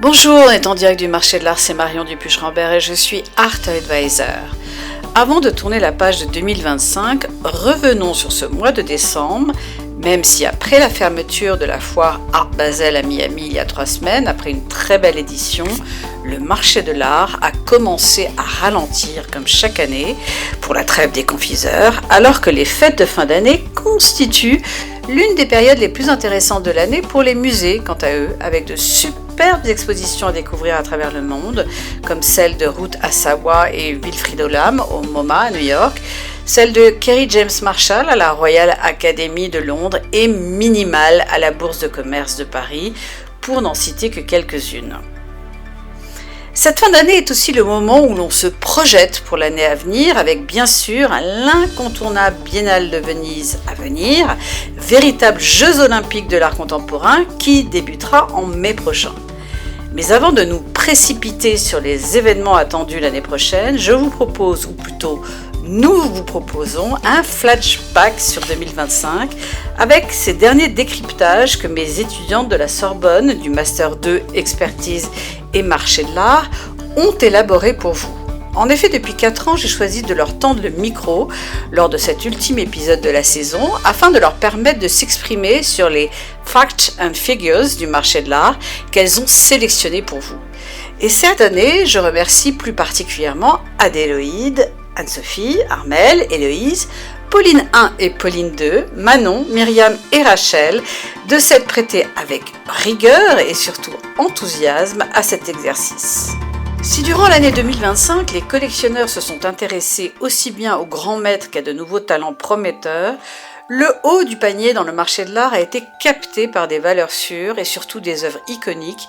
Bonjour, on est en direct du marché de l'art, c'est Marion Dupuche-Rambert et je suis Art Advisor. Avant de tourner la page de 2025, revenons sur ce mois de décembre, même si après la fermeture de la foire Art Basel à Miami il y a 3 semaines, après une très belle édition, le marché de l'art a commencé à ralentir comme chaque année pour la trêve des confiseurs, alors que les fêtes de fin d'année constituent l'une des périodes les plus intéressantes de l'année pour les musées, quant à eux, avec de superbes expositions à découvrir à travers le monde, comme celle de Ruth Asawa et Wilfried Olam au MoMA à New York, celle de Kerry James Marshall à la Royal Academy de Londres et Minimal à la Bourse de commerce de Paris, pour n'en citer que quelques-unes. Cette fin d'année est aussi le moment où l'on se projette pour l'année à venir avec bien sûr l'incontournable Biennale de Venise à venir, véritable Jeux olympiques de l'art contemporain qui débutera en mai prochain. Mais avant de nous précipiter sur les événements attendus l'année prochaine, je vous propose, ou plutôt nous vous proposons, un flashback sur 2025 avec ces derniers décryptages que mes étudiantes de la Sorbonne du Master 2 Expertise et Marché de l'Art ont élaboré pour vous. En effet, depuis 4 ans, j'ai choisi de leur tendre le micro lors de cet ultime épisode de la saison afin de leur permettre de s'exprimer sur les facts and figures du marché de l'art qu'elles ont sélectionnés pour vous. Et cette année, je remercie plus particulièrement Adéloïde, Anne-Sophie, Armelle, Héloïse, Pauline 1 et Pauline 2, Manon, Myriam et Rachel de s'être prêtées avec rigueur et surtout enthousiasme à cet exercice. Si durant l'année 2025, les collectionneurs se sont intéressés aussi bien aux grands maîtres qu'à de nouveaux talents prometteurs, le haut du panier dans le marché de l'art a été capté par des valeurs sûres et surtout des œuvres iconiques,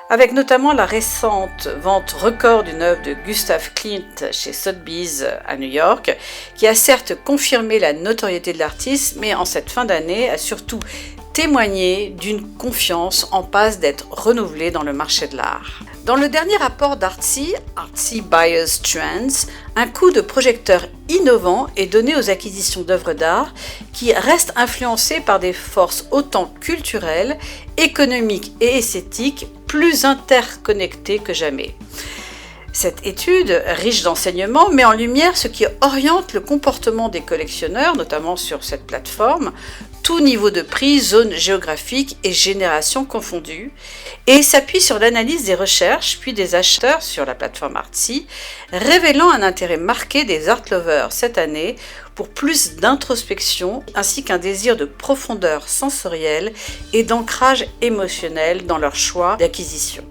avec notamment la récente vente record d'une œuvre de Gustav Klimt chez Sotheby's à New York, qui a certes confirmé la notoriété de l'artiste, mais en cette fin d'année a surtout témoigné d'une confiance en passe d'être renouvelée dans le marché de l'art. Dans le dernier rapport d'Artsy, Artsy Buyers Trends, un coup de projecteur innovant est donné aux acquisitions d'œuvres d'art qui restent influencées par des forces autant culturelles, économiques et esthétiques plus interconnectées que jamais. Cette étude, riche d'enseignements, met en lumière ce qui oriente le comportement des collectionneurs, notamment sur cette plateforme, tout niveau de prix, zone géographique et génération confondues, et s'appuie sur l'analyse des recherches puis des acheteurs sur la plateforme Artsy, révélant un intérêt marqué des art lovers cette année pour plus d'introspection ainsi qu'un désir de profondeur sensorielle et d'ancrage émotionnel dans leur choix d'acquisition.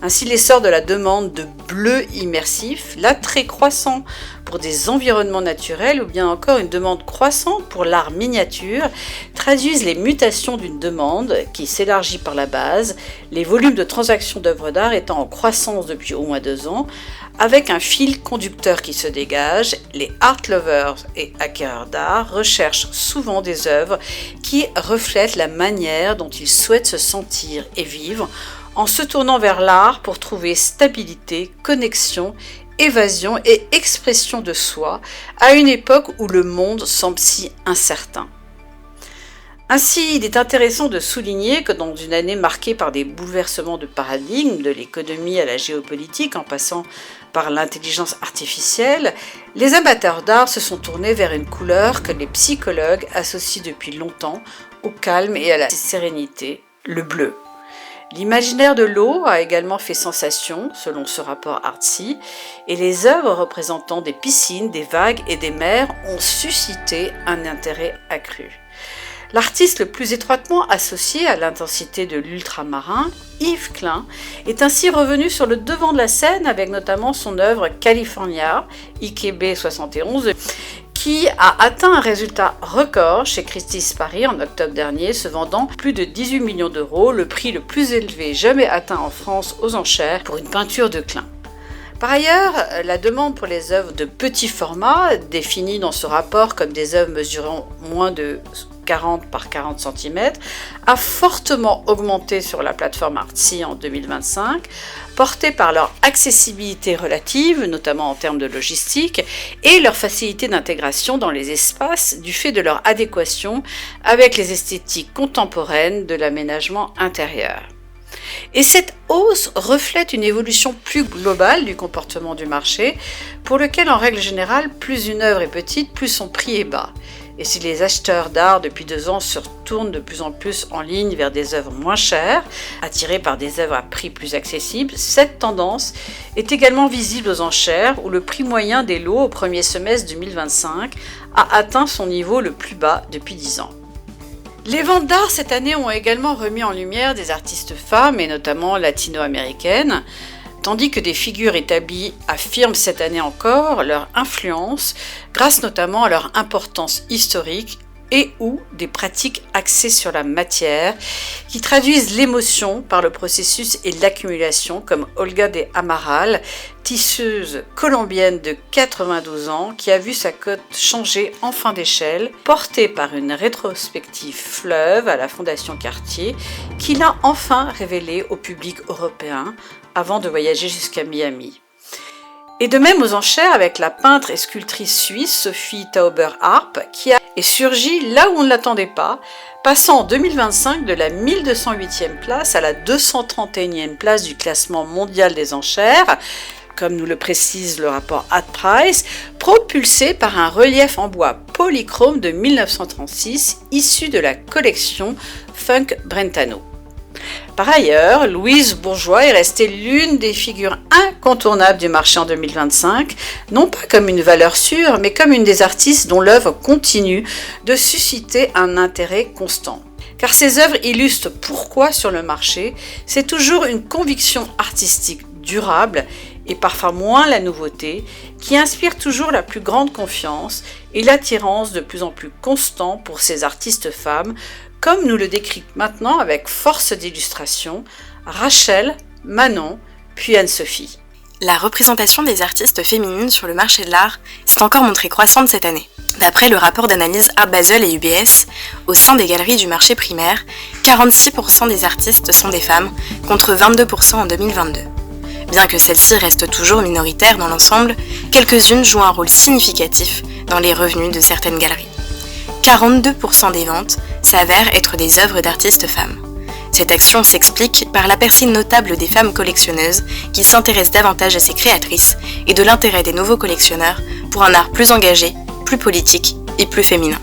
Ainsi, l'essor de la demande de bleu immersif, l'attrait croissant pour des environnements naturels ou bien encore une demande croissante pour l'art miniature traduisent les mutations d'une demande qui s'élargit par la base, les volumes de transactions d'œuvres d'art étant en croissance depuis au moins 2 ans, avec un fil conducteur qui se dégage, les art lovers et acquéreurs d'art recherchent souvent des œuvres qui reflètent la manière dont ils souhaitent se sentir et vivre, en se tournant vers l'art pour trouver stabilité, connexion, évasion et expression de soi à une époque où le monde semble si incertain. Ainsi, il est intéressant de souligner que dans une année marquée par des bouleversements de paradigme, de l'économie à la géopolitique en passant par l'intelligence artificielle, les amateurs d'art se sont tournés vers une couleur que les psychologues associent depuis longtemps au calme et à la sérénité, le bleu. L'imaginaire de l'eau a également fait sensation, selon ce rapport Artsy, et les œuvres représentant des piscines, des vagues et des mers ont suscité un intérêt accru. L'artiste le plus étroitement associé à l'intensité de l'ultramarin, Yves Klein, est ainsi revenu sur le devant de la scène avec notamment son œuvre California, IKB 71, qui a atteint un résultat record chez Christie's Paris en octobre dernier, se vendant plus de 18 millions d'euros, le prix le plus élevé jamais atteint en France aux enchères pour une peinture de Klein. Par ailleurs, la demande pour les œuvres de petit format, définies dans ce rapport comme des œuvres mesurant moins de 40 par 40 cm, a fortement augmenté sur la plateforme Artsy en 2025, portée par leur accessibilité relative, notamment en termes de logistique, et leur facilité d'intégration dans les espaces du fait de leur adéquation avec les esthétiques contemporaines de l'aménagement intérieur. Et cette hausse reflète une évolution plus globale du comportement du marché, pour lequel en règle générale, plus une œuvre est petite, plus son prix est bas. Et si les acheteurs d'art depuis 2 ans se retournent de plus en plus en ligne vers des œuvres moins chères, attirés par des œuvres à prix plus accessibles, cette tendance est également visible aux enchères où le prix moyen des lots au premier semestre 2025 a atteint son niveau le plus bas depuis 10 ans. Les ventes d'art cette année ont également remis en lumière des artistes femmes et notamment latino-américaines, tandis que des figures établies affirment cette année encore leur influence grâce notamment à leur importance historique et ou des pratiques axées sur la matière qui traduisent l'émotion par le processus et l'accumulation, comme Olga de Amaral, tisseuse colombienne de 92 ans qui a vu sa cote changer en fin d'échelle, portée par une rétrospective fleuve à la Fondation Cartier qui l'a enfin révélée au public européen avant de voyager jusqu'à Miami. Et de même aux enchères avec la peintre et sculptrice suisse Sophie Tauber-Arp qui a surgi là où on ne l'attendait pas, passant en 2025 de la 1208e place à la 231e place du classement mondial des enchères, comme nous le précise le rapport AdPrice, propulsé par un relief en bois polychrome de 1936 issu de la collection Funk Brentano. Par ailleurs, Louise Bourgeois est restée l'une des figures incontournables du marché en 2025, non pas comme une valeur sûre, mais comme une des artistes dont l'œuvre continue de susciter un intérêt constant. Car ces œuvres illustrent pourquoi sur le marché, c'est toujours une conviction artistique durable et parfois moins la nouveauté qui inspire toujours la plus grande confiance et l'attirance de plus en plus constant pour ces artistes femmes, comme nous le décrit maintenant avec force d'illustration Rachel, Manon, puis Anne-Sophie. La représentation des artistes féminines sur le marché de l'art s'est encore montrée croissante cette année. D'après le rapport d'analyse Art Basel et UBS, au sein des galeries du marché primaire, 46% des artistes sont des femmes, contre 22% en 2022. Bien que celles-ci restent toujours minoritaires dans l'ensemble, quelques-unes jouent un rôle significatif dans les revenus de certaines galeries. 42% des ventes s'avèrent être des œuvres d'artistes femmes. Cette action s'explique par la percée notable des femmes collectionneuses qui s'intéressent davantage à ces créatrices et de l'intérêt des nouveaux collectionneurs pour un art plus engagé, plus politique et plus féminin.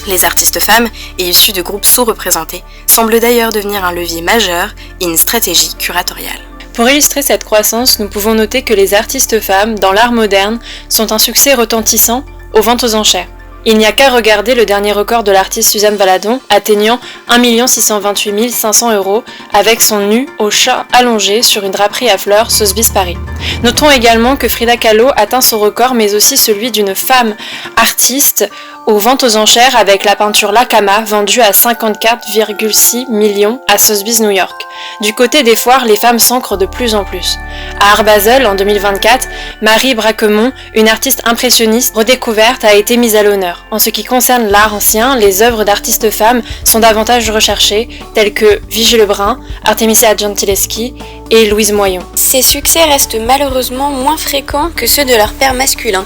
Les artistes femmes et issues de groupes sous-représentés semblent d'ailleurs devenir un levier majeur et une stratégie curatoriale. Pour illustrer cette croissance, nous pouvons noter que les artistes femmes, dans l'art moderne, sont un succès retentissant aux ventes aux enchères. Il n'y a qu'à regarder le dernier record de l'artiste Suzanne Valadon, atteignant 1 628 500 € avec son nu au chat allongé sur une draperie à fleurs Sotheby's Paris. Notons également que Frida Kahlo atteint son record, mais aussi celui d'une femme artiste aux ventes aux enchères avec la peinture Lacama vendue à 54,6 millions à Sotheby's New York. Du côté des foires, les femmes s'ancrent de plus en plus. À Art Basel, en 2024, Marie Braquemont, une artiste impressionniste redécouverte, a été mise à l'honneur. En ce qui concerne l'art ancien, les œuvres d'artistes femmes sont davantage recherchées, telles que Vigée Lebrun, Artemisia Gentileschi et Louise Moyon. Ces succès restent malheureusement moins fréquents que ceux de leurs pairs masculins.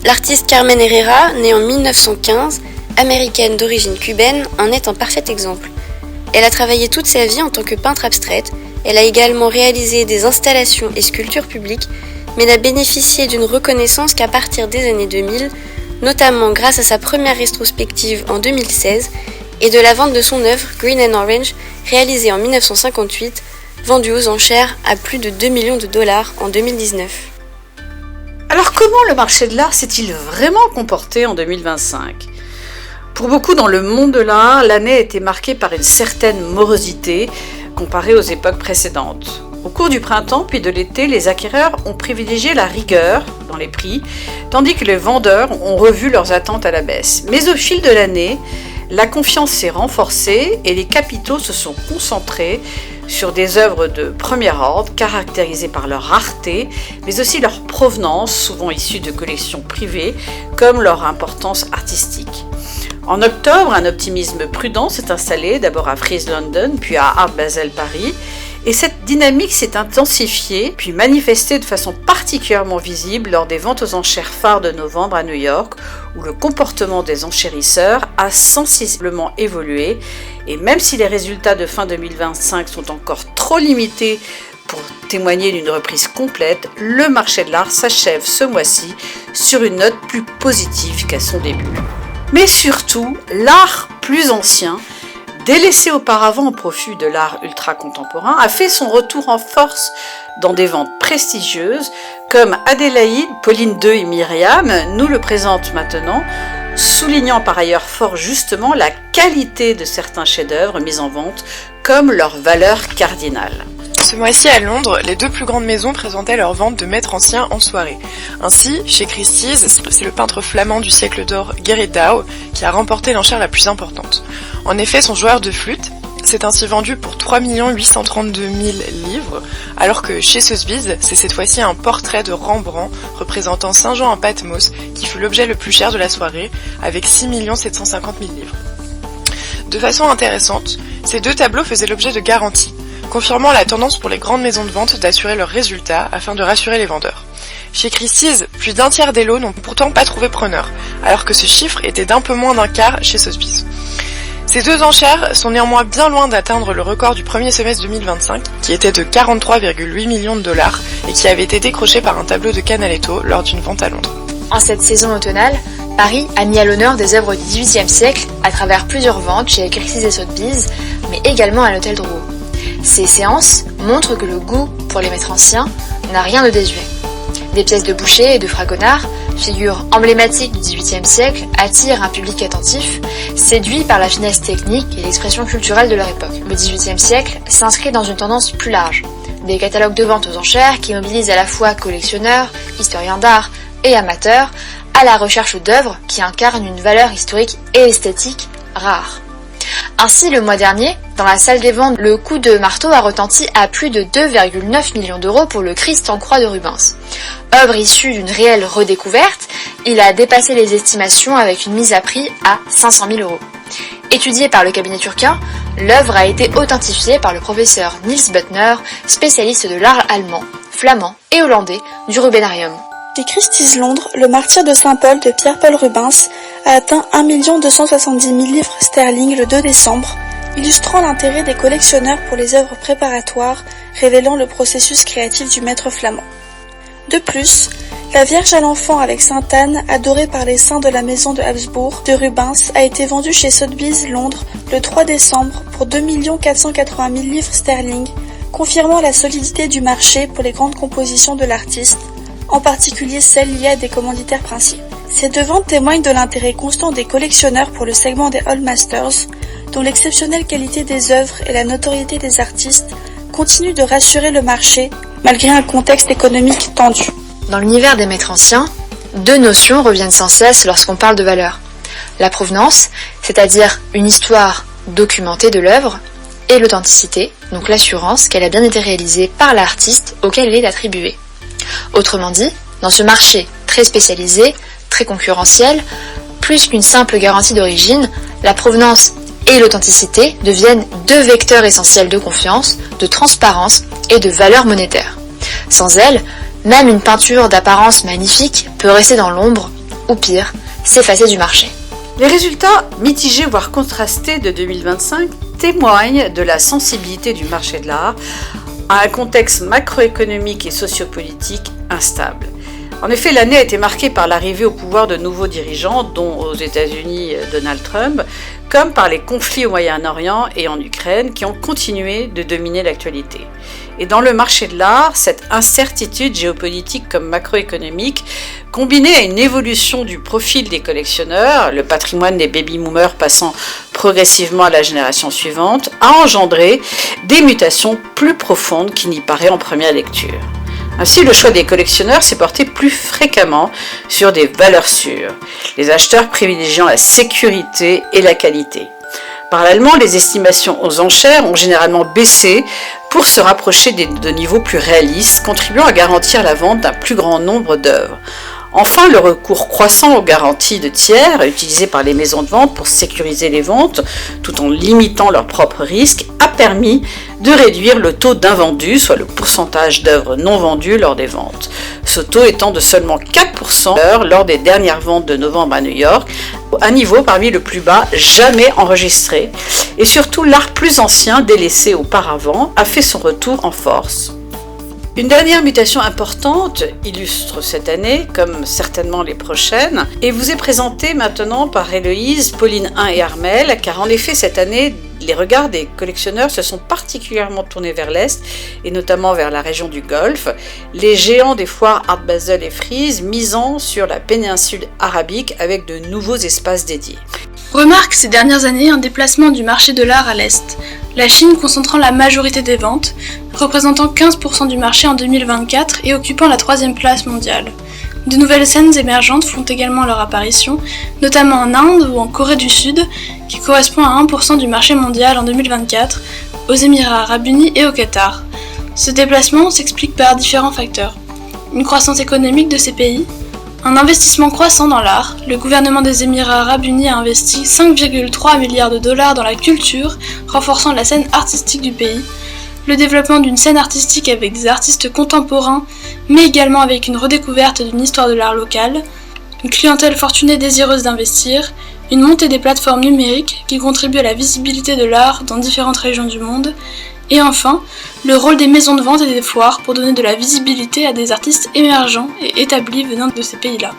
L'artiste Carmen Herrera, née en 1915, américaine d'origine cubaine, en est un parfait exemple. Elle a travaillé toute sa vie en tant que peintre abstraite, elle a également réalisé des installations et sculptures publiques, mais n'a bénéficié d'une reconnaissance qu'à partir des années 2000, notamment grâce à sa première rétrospective en 2016 et de la vente de son œuvre Green and Orange, réalisée en 1958, vendue aux enchères à plus de 2 millions de dollars en 2019. Alors comment le marché de l'art s'est-il vraiment comporté en 2025 ? Pour beaucoup dans le monde de l'art, l'année a été marquée par une certaine morosité comparée aux époques précédentes. Au cours du printemps puis de l'été, les acquéreurs ont privilégié la rigueur dans les prix, tandis que les vendeurs ont revu leurs attentes à la baisse. Mais au fil de l'année, la confiance s'est renforcée et les capitaux se sont concentrés sur des œuvres de premier ordre, caractérisées par leur rareté, mais aussi leur provenance, souvent issue de collections privées, comme leur importance artistique. En octobre, un optimisme prudent s'est installé, d'abord à Frieze London, puis à Art Basel Paris, Et cette dynamique s'est intensifiée, puis manifestée de façon particulièrement visible lors des ventes aux enchères phares de novembre à New York, où le comportement des enchérisseurs a sensiblement évolué. Et même si les résultats de fin 2025 sont encore trop limités pour témoigner d'une reprise complète, le marché de l'art s'achève ce mois-ci sur une note plus positive qu'à son début. Mais surtout, l'art plus ancien, délaissé auparavant au profit de l'art ultra-contemporain, a fait son retour en force dans des ventes prestigieuses comme Adélaïde, Pauline II et Myriam nous le présentent maintenant, soulignant par ailleurs fort justement la qualité de certains chefs-d'œuvre mis en vente comme leur valeur cardinale. Ce mois-ci à Londres, les deux plus grandes maisons présentaient leurs ventes de maîtres anciens en soirée. Ainsi, chez Christie's, c'est le peintre flamand du siècle d'or Gerrit Dou qui a remporté l'enchère la plus importante. En effet, son joueur de flûte s'est ainsi vendu pour 3 832 000 livres, alors que chez Sotheby's, c'est cette fois-ci un portrait de Rembrandt représentant Saint Jean en Patmos qui fut l'objet le plus cher de la soirée, avec 6 750 000 livres. De façon intéressante, ces deux tableaux faisaient l'objet de garanties, confirmant la tendance pour les grandes maisons de vente d'assurer leurs résultats afin de rassurer les vendeurs. Chez Christie's, plus d'un tiers des lots n'ont pourtant pas trouvé preneur, alors que ce chiffre était d'un peu moins d'un quart chez Sotheby's. Ces deux enchères sont néanmoins bien loin d'atteindre le record du premier semestre 2025, qui était de 43,8 millions de dollars et qui avait été décroché par un tableau de Canaletto lors d'une vente à Londres. En cette saison automnale, Paris a mis à l'honneur des œuvres du XVIIIe siècle à travers plusieurs ventes chez Christie's et Sotheby's, mais également à l'hôtel Drouot. Ces séances montrent que le goût pour les maîtres anciens n'a rien de désuet. Des pièces de Boucher et de Fragonard, figures emblématiques du XVIIIe siècle, attirent un public attentif, séduit par la finesse technique et l'expression culturelle de leur époque. Le XVIIIe siècle s'inscrit dans une tendance plus large. Des catalogues de vente aux enchères qui mobilisent à la fois collectionneurs, historiens d'art et amateurs à la recherche d'œuvres qui incarnent une valeur historique et esthétique rare. Ainsi, le mois dernier, dans la salle des ventes, le coup de marteau a retenti à plus de 2,9 millions d'euros pour le Christ en croix de Rubens. Œuvre issue d'une réelle redécouverte, il a dépassé les estimations avec une mise à prix à 500 000 euros. Étudiée par le cabinet turquin, l'œuvre a été authentifiée par le professeur Niels Butner, spécialiste de l'art allemand, flamand et hollandais du Rubenarium. Chez Christie's Londres, le martyr de Saint-Paul de Pierre-Paul Rubens a atteint 1 270 000 livres sterling le 2 décembre, illustrant l'intérêt des collectionneurs pour les œuvres préparatoires, révélant le processus créatif du maître flamand. De plus, la Vierge à l'Enfant avec Sainte Anne, adorée par les saints de la maison de Habsbourg de Rubens, a été vendue chez Sotheby's Londres le 3 décembre pour 2 480 000 livres sterling, confirmant la solidité du marché pour les grandes compositions de l'artiste, en particulier celles liées à des commanditaires princiers. Ces deux ventes témoignent de l'intérêt constant des collectionneurs pour le segment des Old Masters, dont l'exceptionnelle qualité des œuvres et la notoriété des artistes continuent de rassurer le marché, malgré un contexte économique tendu. Dans l'univers des maîtres anciens, deux notions reviennent sans cesse lorsqu'on parle de valeur. La provenance, c'est-à-dire une histoire documentée de l'œuvre, et l'authenticité, donc l'assurance qu'elle a bien été réalisée par l'artiste auquel elle est attribuée. Autrement dit, dans ce marché très spécialisé, très concurrentiel, plus qu'une simple garantie d'origine, la provenance et l'authenticité deviennent deux vecteurs essentiels de confiance, de transparence et de valeur monétaire. Sans elles, même une peinture d'apparence magnifique peut rester dans l'ombre, ou pire, s'effacer du marché. Les résultats mitigés voire contrastés de 2025 témoignent de la sensibilité du marché de l'art à un contexte macroéconomique et sociopolitique instable. En effet, l'année a été marquée par l'arrivée au pouvoir de nouveaux dirigeants, dont aux États-Unis Donald Trump, comme par les conflits au Moyen-Orient et en Ukraine qui ont continué de dominer l'actualité. Et dans le marché de l'art, cette incertitude géopolitique comme macroéconomique, combinée à une évolution du profil des collectionneurs, le patrimoine des baby-boomers passant progressivement à la génération suivante, a engendré des mutations plus profondes qu'il n'y paraît en première lecture. Ainsi, le choix des collectionneurs s'est porté plus fréquemment sur des valeurs sûres, les acheteurs privilégiant la sécurité et la qualité. Parallèlement, les estimations aux enchères ont généralement baissé pour se rapprocher de niveaux plus réalistes, contribuant à garantir la vente d'un plus grand nombre d'œuvres. Enfin, le recours croissant aux garanties de tiers utilisées par les maisons de vente pour sécuriser les ventes tout en limitant leurs propres risques a permis de réduire le taux d'invendus, soit le pourcentage d'œuvres non vendues lors des ventes. Ce taux étant de seulement 4% lors des dernières ventes de novembre à New York, un niveau parmi le plus bas jamais enregistré. Et surtout, l'art plus ancien, délaissé auparavant, a fait son retour en force. Une dernière mutation importante illustre cette année, comme certainement les prochaines, et vous est présentée maintenant par Héloïse, Pauline 1 et Armel, car en effet cette année, les regards des collectionneurs se sont particulièrement tournés vers l'Est, et notamment vers la région du Golfe, les géants des foires Art Basel et Frieze misant sur la péninsule arabique avec de nouveaux espaces dédiés. Remarque ces dernières années un déplacement du marché de l'art à l'Est, la Chine concentrant la majorité des ventes, représentant 15% du marché en 2024 et occupant la 3e place mondiale. De nouvelles scènes émergentes font également leur apparition, notamment en Inde ou en Corée du Sud, qui correspond à 1% du marché mondial en 2024, aux Émirats Arabes Unis et au Qatar. Ce déplacement s'explique par différents facteurs. Une croissance économique de ces pays, un investissement croissant dans l'art, le gouvernement des Émirats Arabes Unis a investi 5,3 milliards de dollars dans la culture, renforçant la scène artistique du pays, le développement d'une scène artistique avec des artistes contemporains, mais également avec une redécouverte d'une histoire de l'art local, une clientèle fortunée désireuse d'investir, une montée des plateformes numériques qui contribuent à la visibilité de l'art dans différentes régions du monde, et enfin, le rôle des maisons de vente et des foires pour donner de la visibilité à des artistes émergents et établis venant de ces pays-là.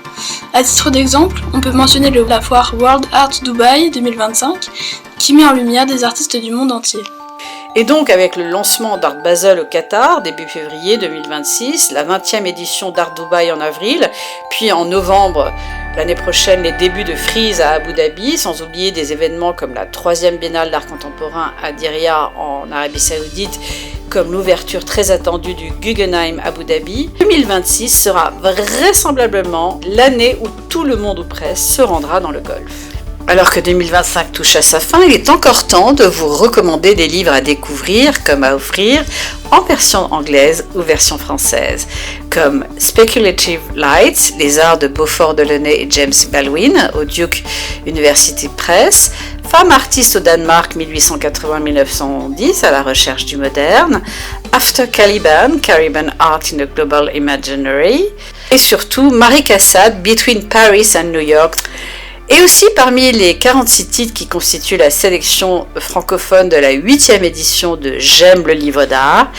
À titre d'exemple, on peut mentionner la foire World Art Dubai 2025, qui met en lumière des artistes du monde entier. Et donc avec le lancement d'Art Basel au Qatar, début février 2026, la 20e édition d'Art Dubai en avril, puis en novembre l'année prochaine les débuts de Frieze à Abu Dhabi, sans oublier des événements comme la 3e Biennale d'art contemporain à Diriyah en Arabie Saoudite, comme l'ouverture très attendue du Guggenheim Abu Dhabi. 2026 sera vraisemblablement l'année où tout le monde ou presque se rendra dans le Golfe. Alors que 2025 touche à sa fin, il est encore temps de vous recommander des livres à découvrir comme à offrir en version anglaise ou version française, comme Speculative Lights, les arts de Beaufort Delaunay et James Baldwin au Duke University Press, Femmes artistes au Danemark 1880-1910 à la recherche du moderne, After Caliban, Caribbean Art in the Global Imaginary, et surtout Marie Cassatt, Between Paris and New York. Et aussi parmi les 46 titres qui constituent la sélection francophone de la 8e édition de J'aime le livre d'art,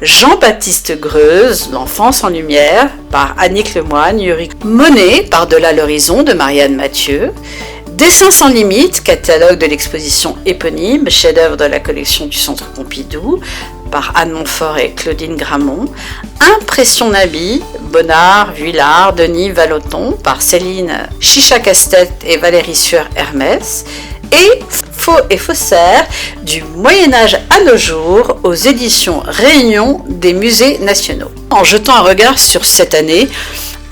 Jean-Baptiste Greuze, L'enfance en lumière, par Annick Lemoine, Yuri Monet, Par-delà l'horizon, de Marianne Mathieu, Dessins sans limite, catalogue de l'exposition éponyme, chef-d'œuvre de la collection du Centre Pompidou, par Anne Montfort et Claudine Gramont, Impression Nabi, Bonnard, Vuillard, Denis Vallotton, par Céline Chicha-Castet et Valérie Sueur-Hermès, et Faux et faussaires, du Moyen-Âge à nos jours, aux éditions Réunion des musées nationaux. En jetant un regard sur cette année,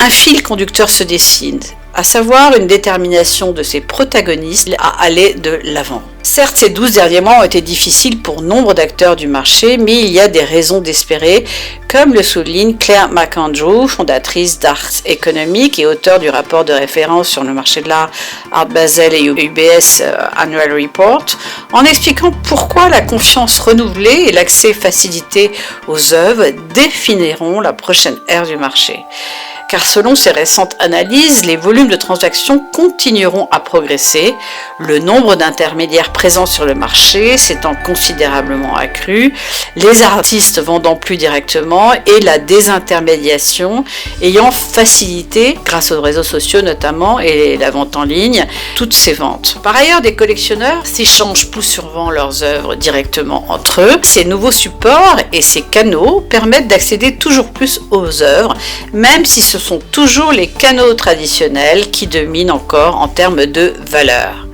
un fil conducteur se dessine, à savoir une détermination de ses protagonistes à aller de l'avant. Certes, ces 12 derniers mois ont été difficiles pour nombre d'acteurs du marché, mais il y a des raisons d'espérer, comme le souligne Claire McAndrew, fondatrice d'Art Économique et auteure du rapport de référence sur le marché de l'art Art Basel et UBS Annual Report, en expliquant pourquoi la confiance renouvelée et l'accès facilité aux œuvres définiront la prochaine ère du marché. Car selon ces récentes analyses, les volumes de transactions continueront à progresser, le nombre d'intermédiaires présents sur le marché s'étant considérablement accru, les artistes vendant plus directement et la désintermédiation ayant facilité, grâce aux réseaux sociaux notamment et la vente en ligne, toutes ces ventes. Par ailleurs, des collectionneurs s'échangent plus souvent leurs œuvres directement entre eux. Ces nouveaux supports et ces canaux permettent d'accéder toujours plus aux œuvres, même si ce sont toujours les canaux traditionnels qui dominent encore en termes de valeur.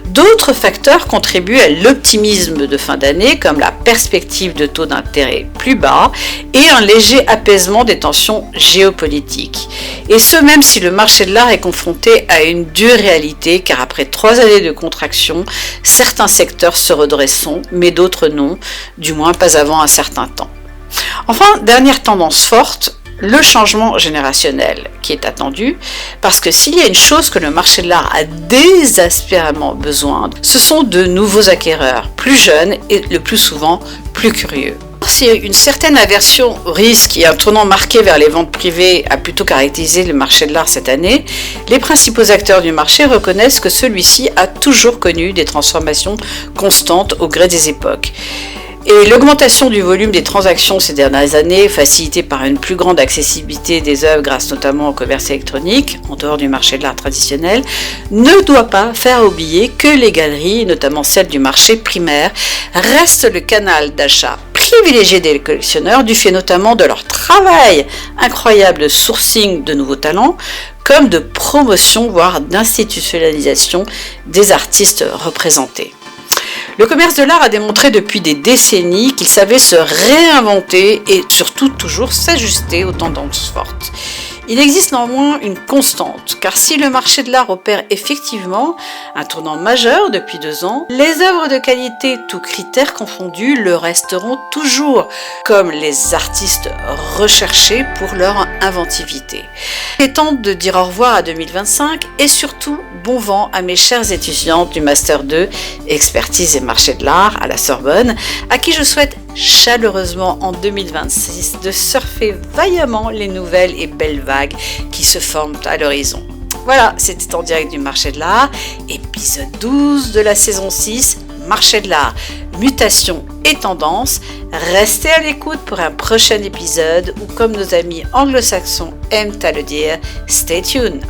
D'autres facteurs contribuent à l'optimisme de fin d'année, comme la perspective de taux d'intérêt plus bas et un léger apaisement des tensions géopolitiques. Et ce, même si le marché de l'art est confronté à une dure réalité, car après 3 années de contraction, certains secteurs se redresseront, mais d'autres non, du moins pas avant un certain temps. Enfin, dernière tendance forte, le changement générationnel qui est attendu, parce que s'il y a une chose que le marché de l'art a désespérément besoin, ce sont de nouveaux acquéreurs, plus jeunes et le plus souvent plus curieux. Si une certaine aversion au risque et un tournant marqué vers les ventes privées a plutôt caractérisé le marché de l'art cette année, les principaux acteurs du marché reconnaissent que celui-ci a toujours connu des transformations constantes au gré des époques. Et l'augmentation du volume des transactions ces dernières années, facilitée par une plus grande accessibilité des œuvres grâce notamment au commerce électronique, en dehors du marché de l'art traditionnel, ne doit pas faire oublier que les galeries, notamment celles du marché primaire, restent le canal d'achat privilégié des collectionneurs du fait notamment de leur travail incroyable de sourcing de nouveaux talents, comme de promotion, voire d'institutionnalisation des artistes représentés. Le commerce de l'art a démontré depuis des décennies qu'il savait se réinventer et surtout toujours s'ajuster aux tendances fortes. Il existe néanmoins une constante, car si le marché de l'art opère effectivement un tournant majeur depuis 2 ans, les œuvres de qualité, tous critères confondus, le resteront toujours, comme les artistes recherchés pour leur inventivité. Il est temps de dire au revoir à 2025 et surtout bon vent à mes chères étudiantes du Master 2 Expertise et Marché de l'Art à la Sorbonne, à qui je souhaite chaleureusement en 2026 de surfer vaillamment les nouvelles et belles vagues qui se forment à l'horizon. Voilà, c'était en direct du Marché de l'Art, épisode 12 de la saison 6, Marché de l'Art, mutation et tendance. Restez à l'écoute pour un prochain épisode ou comme nos amis anglo-saxons aiment à le dire, stay tuned.